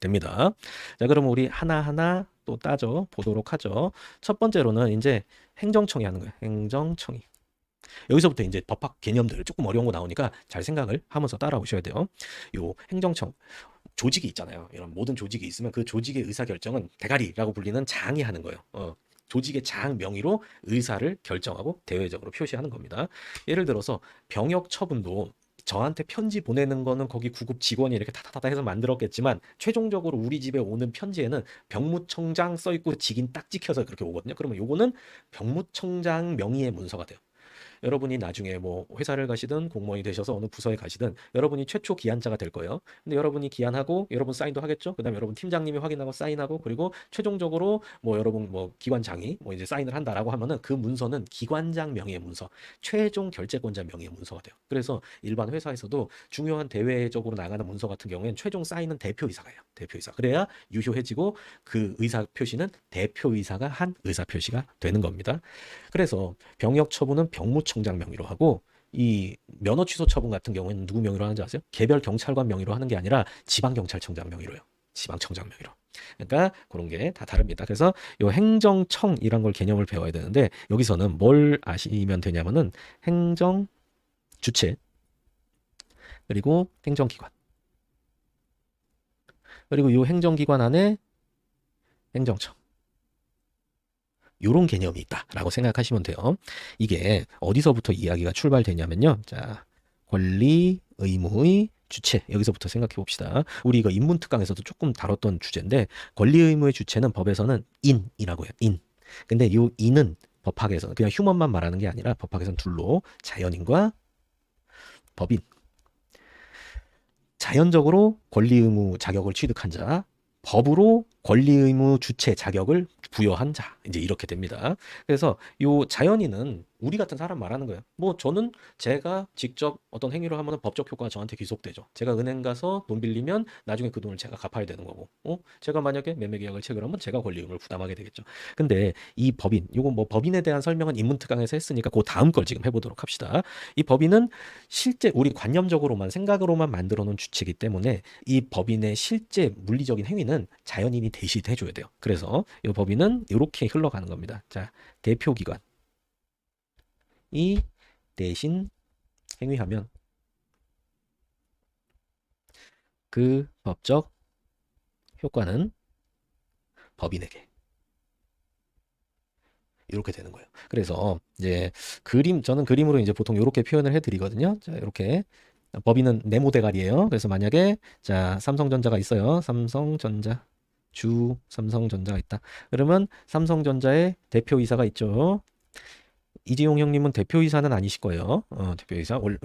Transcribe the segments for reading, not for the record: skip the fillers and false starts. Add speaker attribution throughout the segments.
Speaker 1: 됩니다. 자, 그러면 우리 하나하나 또 따져 보도록 하죠. 첫 번째로는 이제 행정청이 하는 거예요. 행정청이. 여기서부터 이제 법학 개념들 조금 어려운 거 나오니까 잘 생각을 하면서 따라오셔야 돼요. 요 행정청 조직이 있잖아요. 이런 모든 조직이 있으면 그 조직의 의사결정은 대가리라고 불리는 장이 하는 거예요. 조직의 장 명의로 의사를 결정하고 대외적으로 표시하는 겁니다. 예를 들어서 병역 처분도 저한테 편지 보내는 거는 거기 구급 직원이 이렇게 타타타타 해서 만들었겠지만 최종적으로 우리 집에 오는 편지에는 병무청장 써 있고 직인 딱 찍혀서 그렇게 오거든요. 그러면 요거는 병무청장 명의의 문서가 돼요. 여러분이 나중에 뭐 회사를 가시든 공무원이 되셔서 어느 부서에 가시든 여러분이 최초 기한자가 될 거예요. 근데 여러분이 기한하고 여러분 사인도 하겠죠. 그다음에 여러분 팀장님이 확인하고 사인하고 그리고 최종적으로 뭐 여러분 뭐 기관장이 뭐 이제 사인을 한다라고 하면은 그 문서는 기관장 명의의 문서, 최종 결재권자 명의의 문서가 돼요. 그래서 일반 회사에서도 중요한 대외적으로 나가는 문서 같은 경우에는 최종 사인은 대표이사가 해요. 대표이사. 그래야 유효해지고 그 의사 표시는 대표이사가 한 의사 표시가 되는 겁니다. 그래서 병역 처분은 병무청장 명의로 하고 이 면허 취소 처분 같은 경우에는 누구 명의로 하는지 아세요? 개별 경찰관 명의로 하는 게 아니라 지방경찰청장 명의로요. 지방청장 명의로. 그러니까 그런 게 다 다릅니다. 그래서 이 행정청이란 걸 개념을 배워야 되는데 여기서는 뭘 아시면 되냐면은 행정 주체 그리고 행정기관 그리고 이 행정기관 안에 행정청 요런 개념이 있다라고 생각하시면 돼요. 이게 어디서부터 이야기가 출발되냐면요. 자, 권리, 의무의 주체 여기서부터 생각해 봅시다. 우리 이거 인문특강에서도 조금 다뤘던 주제인데 권리, 의무의 주체는 법에서는 인이라고 해요. 인. 근데 요 인은 법학에서는 그냥 휴먼만 말하는 게 아니라 법학에서는 둘로 자연인과 법인. 자연적으로 권리, 의무 자격을 취득한 자, 법으로 권리, 의무 주체 자격을 부여한 자 이제 이렇게 됩니다. 그래서 요 자연인은 우리 같은 사람 말하는 거예요. 뭐 저는 제가 직접 어떤 행위를 하면 법적 효과가 저한테 귀속되죠. 제가 은행 가서 돈 빌리면 나중에 그 돈을 제가 갚아야 되는 거고, 제가 만약에 매매 계약을 체결하면 제가 권리 의무를 부담하게 되겠죠. 근데 이 법인, 요거 뭐 법인에 대한 설명은 인문특강에서 했으니까 그 다음 걸 지금 해보도록 합시다. 이 법인은 실제 우리 관념적으로만 생각으로만 만들어 놓은 주체이기 때문에 이 법인의 실제 물리적인 행위는 자연인이 대신해 줘야 돼요. 그래서 이 법인은 이렇게 흘러가는 겁니다. 자, 대표기관이 대신 행위하면 그 법적 효과는 법인에게 이렇게 되는 거예요. 그래서 이제 저는 그림으로 이제 보통 이렇게 표현을 해드리거든요. 자, 이렇게 법인은 네모 대가리예요. 그래서 만약에 자 삼성전자가 있어요. 삼성전자가 있다. 그러면 삼성전자의 대표이사가 있죠. 이재용 형님은 대표이사는 아니실 거예요.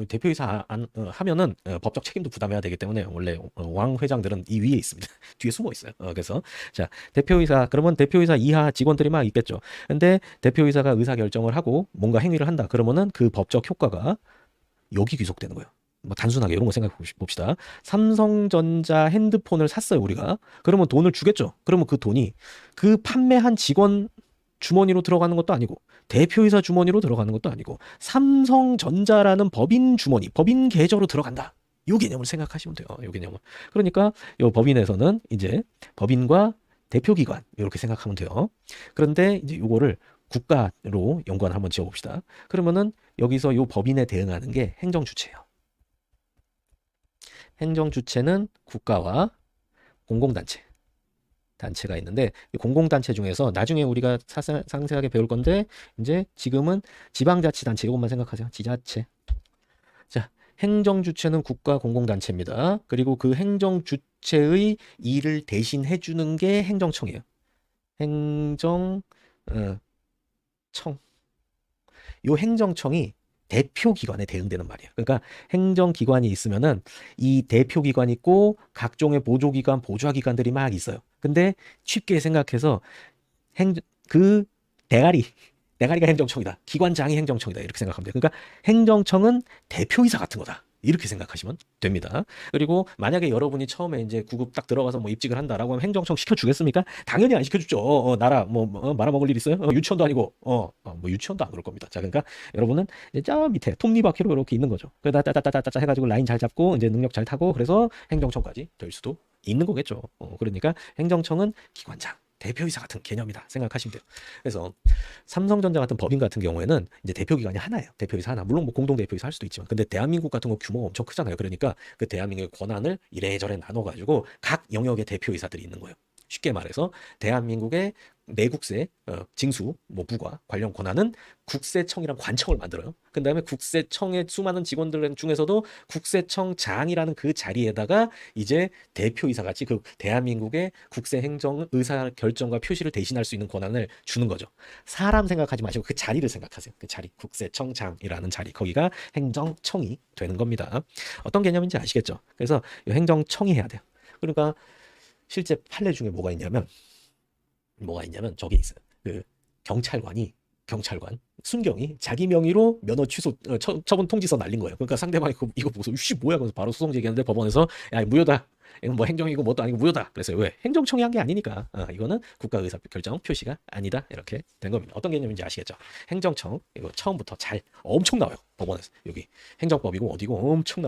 Speaker 1: 대표이사 하면은 법적 책임도 부담해야 되기 때문에 원래 왕 회장들은 이 위에 있습니다. 뒤에 숨어 있어요. 그래서 자 대표이사 그러면 대표이사 이하 직원들이 막 있겠죠. 근데 대표이사가 의사 결정을 하고 뭔가 행위를 한다. 그러면은 그 법적 효과가 여기 귀속되는 거예요. 뭐 단순하게 이런 거 생각해 봅시다. 삼성전자 핸드폰을 샀어요, 우리가. 그러면 돈을 주겠죠. 그러면 그 돈이 그 판매한 직원 주머니로 들어가는 것도 아니고 대표이사 주머니로 들어가는 것도 아니고 삼성전자라는 법인 주머니, 법인 계좌로 들어간다. 요 개념을 생각하시면 돼요. 요 개념을. 그러니까 요 법인에서는 이제 법인과 대표기관 이렇게 생각하면 돼요. 그런데 이제 요거를 국가로 연관을 한번 지어봅시다. 그러면은 여기서 요 법인에 대응하는 게 행정주체예요. 행정주체는 국가와 단체가 있는데 이 공공단체 중에서 나중에 우리가 상세하게 배울 건데 이제 지금은 지방자치단체 이것만 생각하세요. 지자체. 자, 행정주체는 국가 공공단체입니다. 그리고 그 행정주체의 일을 대신해 주는 게 행정청이에요. 행정청. 요 행정청이 대표기관에 대응되는 말이에요. 그러니까 행정기관이 있으면은 이 대표기관이 있고 각종의 보조기관, 보좌기관들이 막 있어요. 근데 쉽게 생각해서 그 대가리가 행정청이다. 기관장이 행정청이다. 이렇게 생각하면 돼요. 그러니까 행정청은 대표이사 같은 거다. 이렇게 생각하시면 됩니다. 그리고 만약에 여러분이 처음에 이제 구급 딱 들어가서 뭐 입직을 한다라고 하면 행정청 시켜주겠습니까? 당연히 안 시켜주죠. 나라 말아먹을 일 있어요? 유치원도 아니고 뭐 유치원도 안 그럴 겁니다. 자, 그러니까 여러분은 이제 저 밑에 톱니바퀴로 이렇게 있는 거죠. 그러다 따따따따따 해가지고 라인 잘 잡고 이제 능력 잘 타고 그래서 행정청까지 될 수도 있는 거겠죠. 그러니까 행정청은 기관장, 대표이사 같은 개념이다 생각하시면 돼요. 그래서 삼성전자 같은 법인 같은 경우에는 이제 대표 기관이 하나예요. 대표이사 하나. 물론 뭐 공동 대표이사 할 수도 있지만, 근데 대한민국 같은 거 규모가 엄청 크잖아요. 그러니까 그 대한민국의 권한을 이래저래 나눠가지고 각 영역의 대표이사들이 있는 거예요. 쉽게 말해서 대한민국의 내국세 징수 뭐 부과 관련 권한은 국세청이랑 관청을 만들어요. 그 다음에 국세청의 수많은 직원들 중에서도 국세청장이라는 그 자리에다가 이제 대표이사 같이 그 대한민국의 국세 행정 의사 결정과 표시를 대신할 수 있는 권한을 주는 거죠. 사람 생각하지 마시고 그 자리를 생각하세요. 그 자리, 국세청장이라는 자리, 거기가 행정청이 되는 겁니다. 어떤 개념인지 아시겠죠? 그래서 이 행정청이 해야 돼요. 그러니까 실제 판례 중에 뭐가 있냐면 저게 있어요. 그 경찰관 순경이 자기 명의로 면허 취소 처분 통지서 날린 거예요. 그러니까 상대방이 이거 보고서 이씨 뭐야, 그래서 바로 소송 제기하는데 법원에서 야 무효다. 이건 뭐 행정이고 뭣도 아니고 무효다. 그래서 왜? 행정청이 한 게 아니니까. 이거는 국가 의사 결정 표시가 아니다. 이렇게 된 겁니다. 어떤 개념인지 아시겠죠? 행정청 이거 처음부터 잘 엄청 나와요. 법원에서 여기 행정법이고 어디고 엄청